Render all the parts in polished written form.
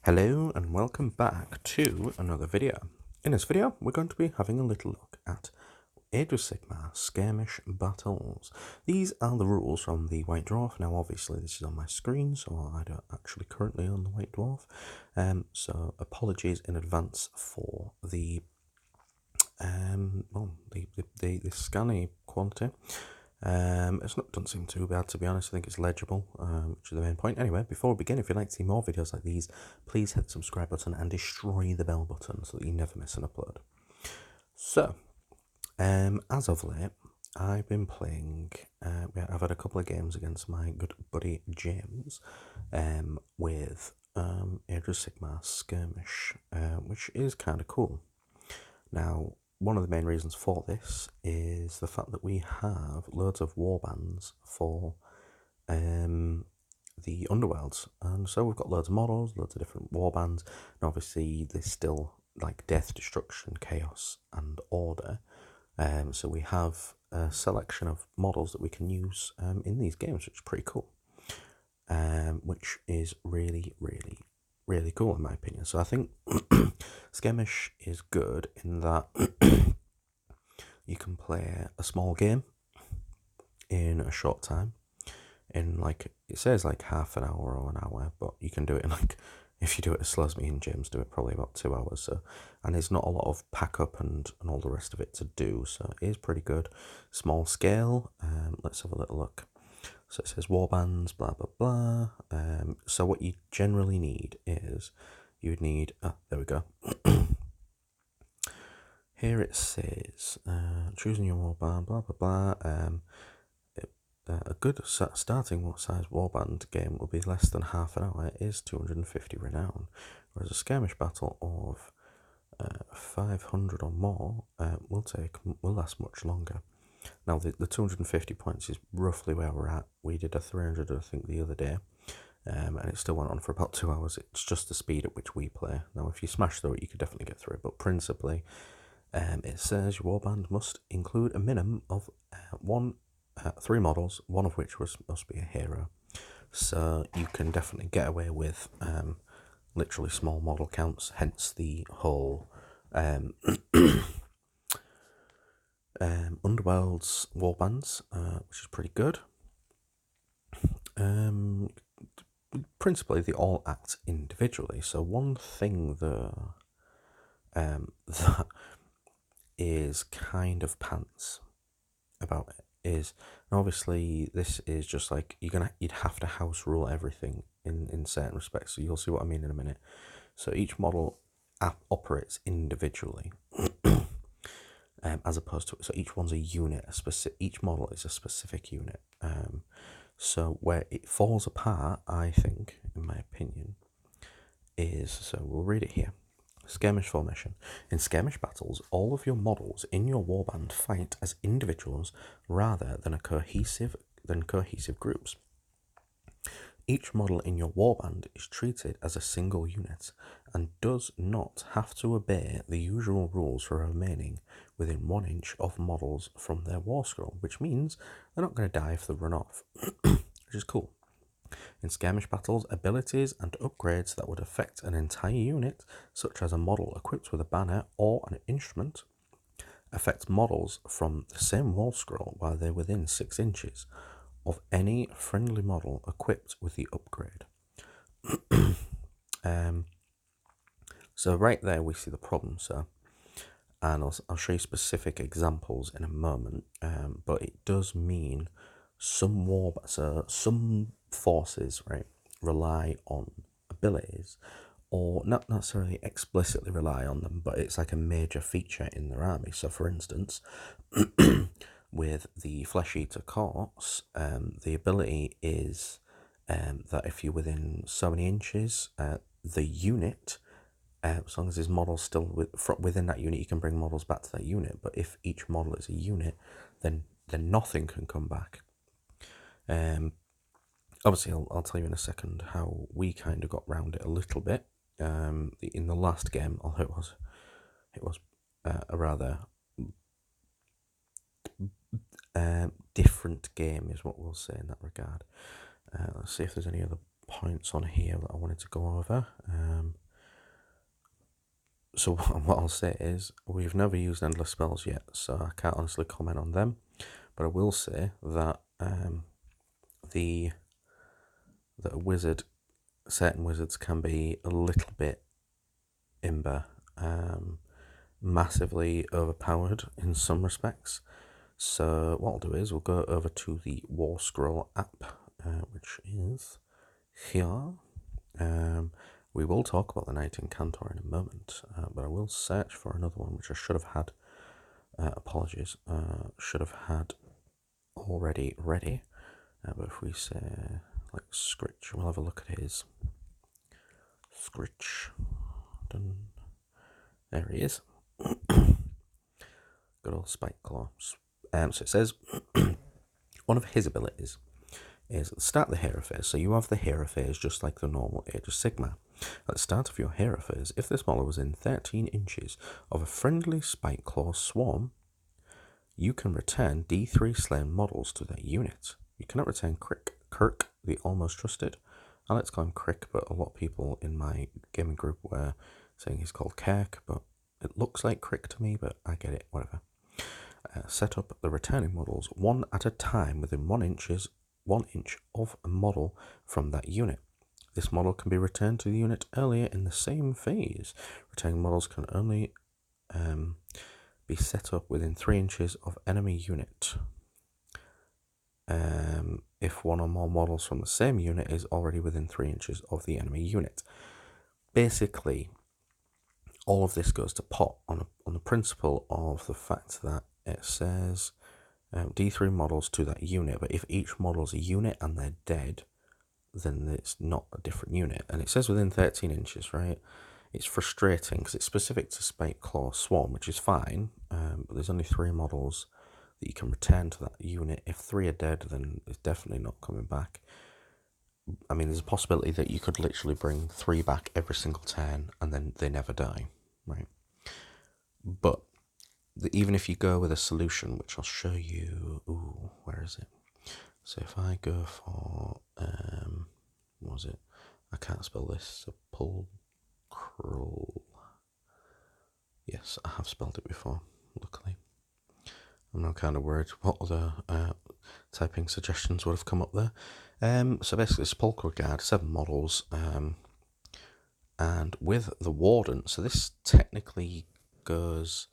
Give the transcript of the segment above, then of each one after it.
Hello and welcome back to another video. In this video we're going to be having a little look at Age of Sigmar Skirmish battles. These are the rules from the White Dwarf. Now obviously this is on my screen, so I don't actually currently own the White Dwarf, so apologies in advance for the scanny quality. Doesn't seem too bad, to be honest. I think it's legible, which is the main point. Anyway, before we begin, if you'd like to see more videos like these, please hit the subscribe button and destroy the bell button so that you never miss an upload. So, as of late, I've been playing, I've had a couple of games against my good buddy James, with Age of Sigmar Skirmish, which is kind of cool. Now, one of the main reasons for this is the fact that we have loads of warbands for the Underworlds, and so we've got loads of models, loads of different warbands, and obviously there's still like death, destruction, chaos, and order. So we have a selection of models that we can use in these games, which is pretty cool. Which is really cool in my opinion. So I think Skirmish is good in that you can play a small game in a short time, in like, it says like half an hour or an hour, but you can do it in like, if you do it as slow as me and James do it, probably about 2 hours. So, and there's not a lot of pack up and all the rest of it to do, so it is pretty good. Small scale. Let's have a little look. So it says warbands, blah blah blah. So what you generally need is, you would need, there we go. Here it says, choosing your warband, blah blah blah. A good starting size warband game will be less than half an hour. It is 250 renown, whereas a skirmish battle of 500 or more will last much longer. Now the 250 points is roughly where we're at. We did a 300 I think the other day, and it still went on for about 2 hours. It's just the speed at which we play. Now if you smash through it, you could definitely get through it, but principally it says your warband must include a minimum of 3 models, one of which must be a hero. So you can definitely get away with literally small model counts, hence the whole Underworld's warbands, which is pretty good. Principally, they all act individually. So one thing that is kind of pants about it is, and obviously this is just like, you'd have to house rule everything in certain respects, so you'll see what I mean in a minute. So each model operates individually, as opposed to, so each one's a unit, each model is a specific unit. So where it falls apart, I think, in my opinion, is, so we'll read it here. Skirmish formation. In skirmish battles, all of your models in your warband fight as individuals rather than cohesive groups. Each model in your warband is treated as a single unit and does not have to obey the usual rules for remaining within 1 inch of models from their war scroll, which means they're not going to die if they run off, which is cool. In skirmish battles, abilities and upgrades that would affect an entire unit, such as a model equipped with a banner or an instrument, affect models from the same wall scroll while they're within 6 inches of any friendly model equipped with the upgrade. So right there we see the problem, sir. And I'll show you specific examples in a moment, but it does mean some forces, right, rely on abilities, or not necessarily explicitly rely on them, but it's like a major feature in their army. So for instance, with the Flesh Eater Corpse, the ability is that if you're within so many inches, the unit, as long as his model's still within that unit, you can bring models back to that unit. But if each model is a unit, then nothing can come back. Obviously, I'll tell you in a second how we kind of got round it a little bit. In the last game, although it was a rather different game, is what we'll say in that regard. Let's see if there's any other points on here that I wanted to go over. So what I'll say is, we've never used endless spells yet, so I can't honestly comment on them. But I will say that the certain wizards can be a little bit massively overpowered in some respects. So what I'll do is we'll go over to the War Scroll app, which is here. We will talk about the Knight Incantor in a moment, but I will search for another one which I should have had. Apologies, should have had already ready. But if we say like Scritch, we'll have a look at his Scritch. Dun. There he is. Good old Spike Claw. So it says one of his abilities is at the start of the hero phase. So you have the hero phase just like the normal Age of Sigmar. At the start of your hero phase, if this model was in 13 inches of a friendly Spike Claw swarm, you can return D3 slain models to that unit. You cannot return Kirk, the almost trusted. Let's call him Crick, but a lot of people in my gaming group were saying he's called Kirk, but it looks like Crick to me, but I get it, whatever. Set up the returning models one at a time within 1 inch of a model from that unit. This model can be returned to the unit earlier in the same phase. Returning models can only be set up within 3 inches of enemy unit. If one or more models from the same unit is already within 3 inches of the enemy unit. Basically, all of this goes to pot on the principle of the fact that it says D3 models to that unit, but if each model's a unit and they're dead, then it's not a different unit. And it says within 13 inches, right? It's frustrating because it's specific to Spike Claw Swarm, which is fine, but there's only 3 models that you can return to that unit. If 3 are dead, then it's definitely not coming back. I mean, there's a possibility that you could literally bring 3 back every single turn and then they never die, right? But even if you go with a solution, which I'll show you, where is it? So if I go for, what was it? I can't spell this, sepulchral. Yes, I have spelled it before, luckily. I'm now kind of worried what other typing suggestions would have come up there. So basically, Sepulchral Guard, 7 models, and with the Warden, so this technically goes,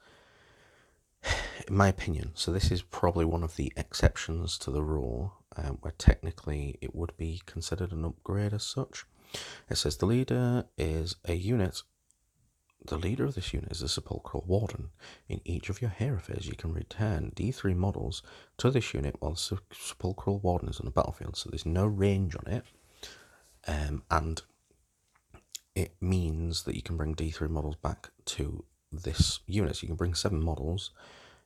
in my opinion, so this is probably one of the exceptions to the rule, where technically it would be considered an upgrade as such. It says the leader is a unit. The leader of this unit is the Sepulchral Warden. In each of your hero phase, you can return D3 models to this unit while the Sepulchral Warden is on the battlefield. So there's no range on it, and it means that you can bring D3 models back to this unit. So you can bring 7 models,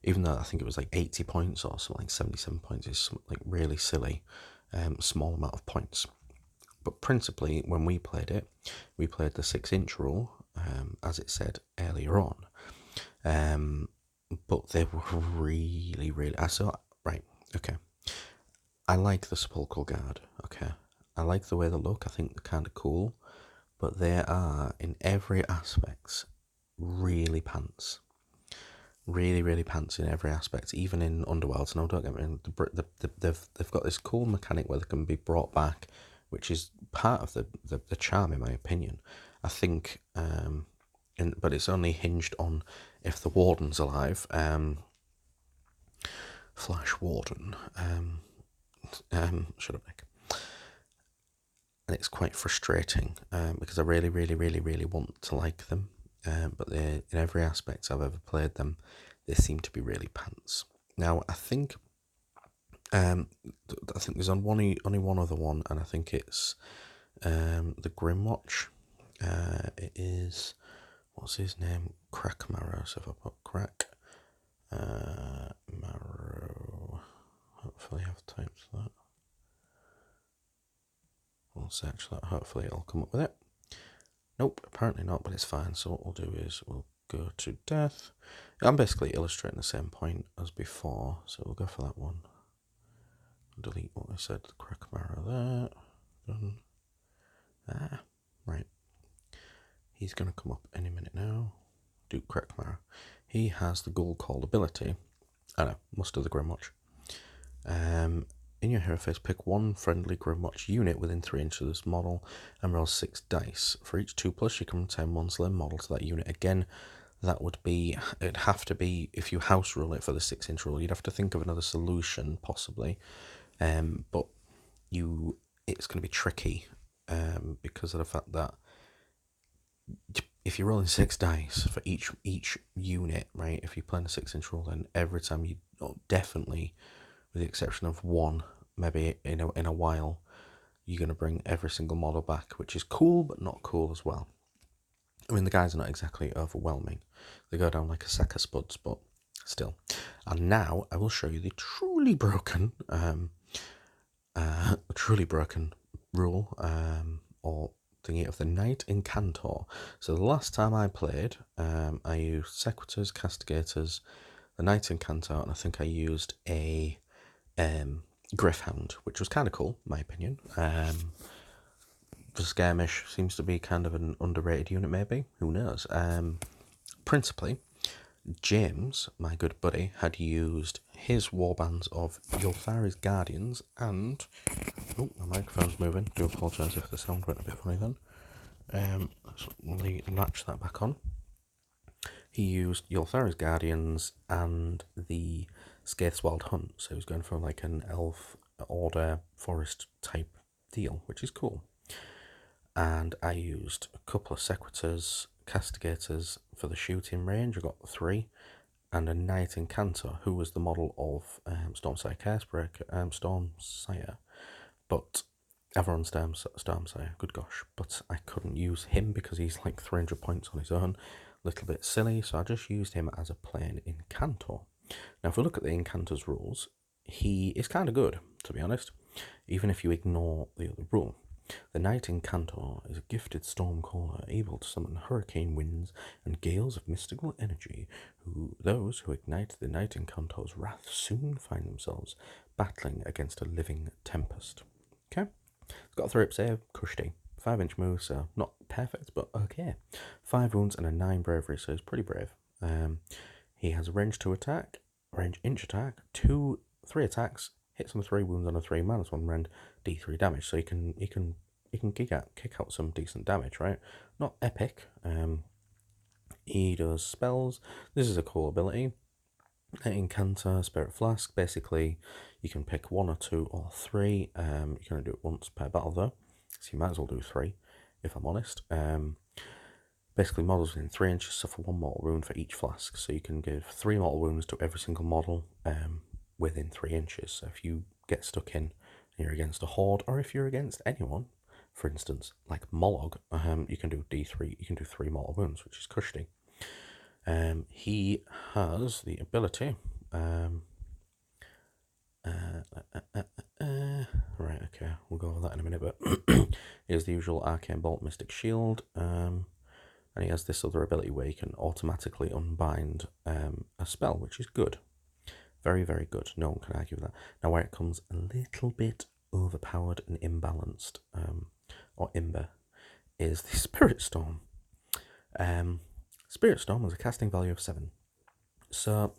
even though I think it was like 80 points or something, like 77 points is like really silly, small amount of points. But principally, when we played it, we played the 6-inch rule, as it said earlier on. But they were really, right, okay. I like the Sepulchral Guard, okay. I like the way they look, I think they're kind of cool, but they are, in every aspect, really pants. Really, really pants in every aspect, even in Underworlds. No, don't get me wrong, they've got this cool mechanic where they can be brought back, which is part of the charm, in my opinion. I think, but it's only hinged on if the Warden's alive. Flash Warden. Shut up, Nick. And it's quite frustrating because I really, really, really, really want to like them. But in every aspect I've ever played them, they seem to be really pants. Now, I think there's only one other one, and I think it's the Grimwatch. It is, what's his name? Crack Marrow. So if I put Crack Marrow, hopefully I've typed that. We'll search that. Hopefully it'll come up with it. Nope, apparently not, but it's fine. So what we'll do is we'll go to death. I'm basically illustrating the same point as before, so we'll go for that one. Delete what I said, the Crack Marrow there. Done. Right. He's going to come up any minute now. Duke Krekmar. He has the Ghoul Call ability. I know, Muster the Grimwatch. In your hero phase, pick one friendly Grimwatch unit within 3 inches of this model and roll 6 dice. For each 2+, you can return one slim model to that unit. Again, that would be, it'd have to be, if you house rule it for the 6-inch rule, you'd have to think of another solution, possibly. But it's going to be tricky because of the fact that if you're rolling 6 dice for each unit, right, if you're playing a 6-inch rule, then every time you definitely, with the exception of one, maybe in a while, you're going to bring every single model back, which is cool, but not cool as well. I mean, the guys are not exactly overwhelming. They go down like a sack of spuds, but still. And now I will show you the truly broken rule, or thingy of the Knight Incantor. So the last time I played, I used Sequitors, Castigators, the Knight Incantor, and I think I used a Griffhound, which was kind of cool, in my opinion. The Skirmish seems to be kind of an underrated unit, maybe. Who knows? Principally, James, my good buddy, had used his warbands of Yulthari's Guardians and... Oh, my microphone's moving. Do apologise if the sound went a bit funny then. Let's latch that back on. He used Yulthari's Guardians and the Skaith's Wild Hunt, so he was going for like an elf order forest type deal, which is cool. And I used a couple of Sequitors, Castigators for the shooting range. I got 3, and a Knight Incantor, who was the model of Stormsire Cursebreaker, Stormsire, but everyone's Stormsire, good gosh, but I couldn't use him because he's like 300 points on his own, a little bit silly, so I just used him as a plain Incantor. Now, if we look at the Incantor's rules, he is kind of good, to be honest, even if you ignore the other rule. The Knight Incantor is a gifted stormcaller able to summon hurricane winds and gales of mystical energy. Those who ignite the Knight Incantor's wrath soon find themselves battling against a living tempest. Okay? It's got a 3-up save, cushy. 5-inch move, so not perfect, but okay. 5 wounds and a 9 bravery, so he's pretty brave. He has a range 2 attack, range inch attack, 3 attacks, hits on 3 wounds on a 3, -1 rend, D3 damage. So he can kick out some decent damage, right? Not epic. He does spells. This is a cool ability. Incantor, Spirit Flask. Basically, you can pick 1 or 2 or 3. You can only do it once per battle though, so you might as well do 3, if I'm honest. Basically, models within 3 inches suffer 1 mortal wound for each flask, so you can give 3 mortal wounds to every single model within 3 inches. So if you get stuck in and you're against a horde, or if you're against anyone, for instance, like Mollog, you can do D3. You can do 3 mortal wounds, which is cushy. He has the ability. Right, okay, we'll go over that in a minute. But he has the usual Arcane Bolt, Mystic Shield, and he has this other ability where you can automatically unbind a spell, which is good. Very, very good. No one can argue with that. Now, where it comes a little bit overpowered and imbalanced, or imber, is the Spirit Storm. Spirit Storm has a casting value of 7. So,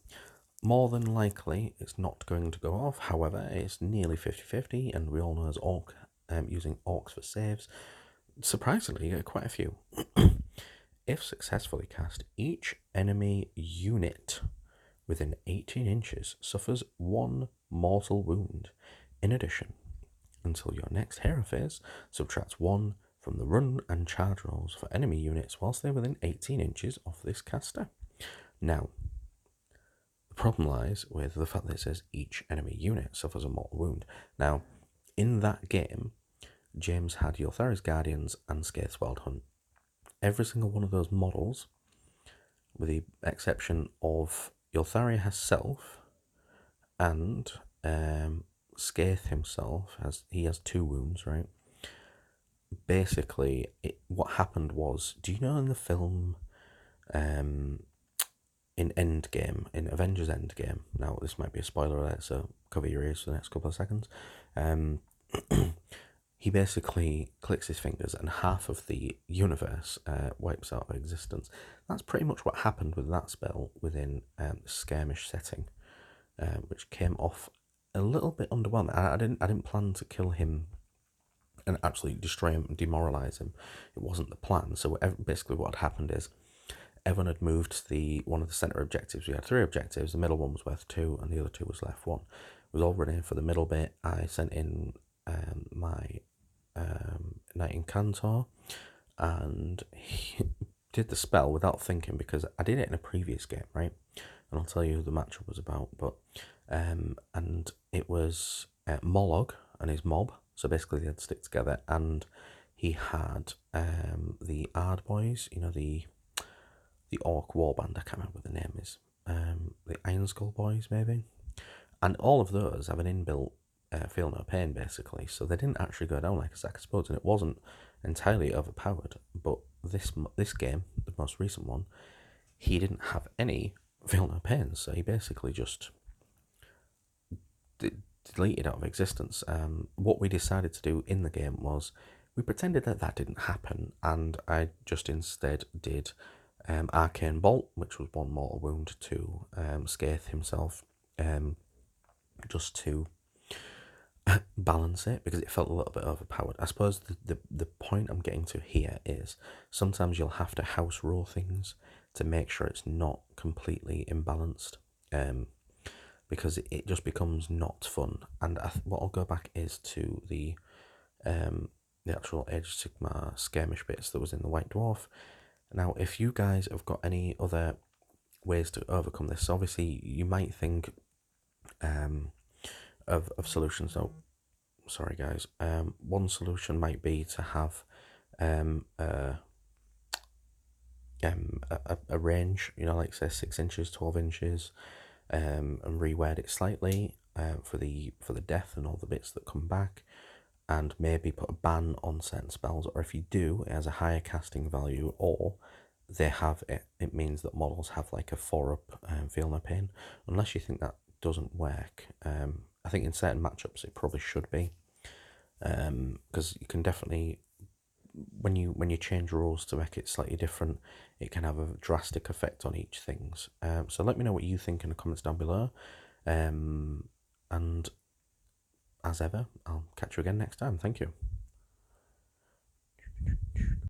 more than likely, it's not going to go off. However, it's nearly 50-50, and we all know as Orc, using Orcs for saves, surprisingly, you get quite a few. If successfully cast, each enemy unit within 18 inches suffers 1 mortal wound. In addition, until your next hero phase, subtracts 1 from the run and charge rolls for enemy units whilst they're within 18 inches of this caster. Now, the problem lies with the fact that it says each enemy unit suffers a mortal wound. Now, in that game, James had Yulthari's Guardians and Skaith's Wild Hunt. Every single one of those models, with the exception of Yulthari herself and Skaith himself, he has 2 wounds, right? Basically, what happened was, do you know in the film, in Endgame, in Avengers Endgame, now this might be a spoiler alert, so cover your ears for the next couple of seconds, he basically clicks his fingers and half of the universe wipes out of existence. That's pretty much what happened with that spell within the Skirmish setting, which came off a little bit underwhelming. I didn't plan to kill him and absolutely destroy him and demoralize him. It wasn't the plan. So basically what had happened is everyone had moved to one of the center objectives. We had 3 objectives. The middle one was worth 2 and the other 2 was left 1. It was all running for the middle bit. I sent in my Knight Incantor, and he did the spell without thinking, because I did it in a previous game, right? And I'll tell you who the matchup was about. But and it was Mollog and his mob. So basically, they had to stick together, and he had the Ard Boys, you know, the Orc Warband. I can't remember what the name is. The Iron Skull Boys, maybe. And all of those have an inbuilt feel no pain, basically. So they didn't actually go down like a sack of spuds, and it wasn't entirely overpowered. But this game, the most recent one, he didn't have any feel no pain, so he basically just deleted out of existence. What we decided to do in the game was we pretended that didn't happen, and I just instead did Arcane Bolt, which was 1 mortal wound to Skaith himself, just to balance it, because it felt a little bit overpowered. I suppose the point I'm getting to here is sometimes you'll have to house rule things to make sure it's not completely imbalanced, because it just becomes not fun. And what I'll go back is to the actual Age of Sigmar skirmish bits that was in the White Dwarf. Now, if you guys have got any other ways to overcome this, obviously you might think of solutions. So, sorry guys. One solution might be to have a range, you know, like say 6 inches, 12 inches, and reword it slightly for the death and all the bits that come back, and maybe put a ban on certain spells, or if you do, it has a higher casting value, or they have it means that models have like a 4-up feel no pain, unless you think that doesn't work. I think in certain matchups it probably should be, because you can definitely, when you change rules to make it slightly different, it can have a drastic effect on each things. So let me know what you think in the comments down below, and as ever, I'll catch you again next time. Thank you.